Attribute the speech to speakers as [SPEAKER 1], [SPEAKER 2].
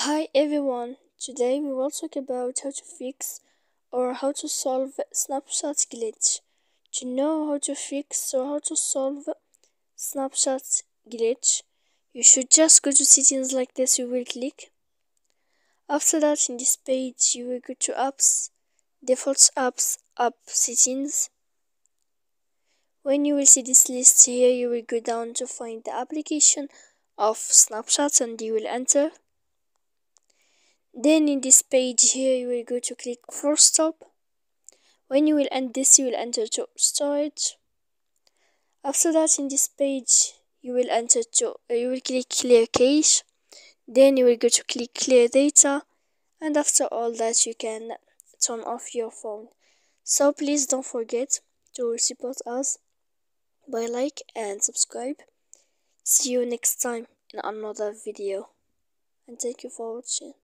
[SPEAKER 1] Hi everyone, today we will talk about how to fix or how to solve Snapchat glitch. To know how to fix or how to solve Snapchat glitch, you should just go to settings like this. You will click. After that, in this page, you will go to apps, default apps, app settings. When you will see this list here, you will go down to find the application of Snapchat and you will enter. Then in this page here, you will go to click for stop. When you will end this, you will enter to storage. After that, in this page, you will click clear cache. Then you will go to click clear data, and after all that, you can turn off your phone. So please don't forget to support us by like and subscribe. See you next time in another video, and thank you for watching.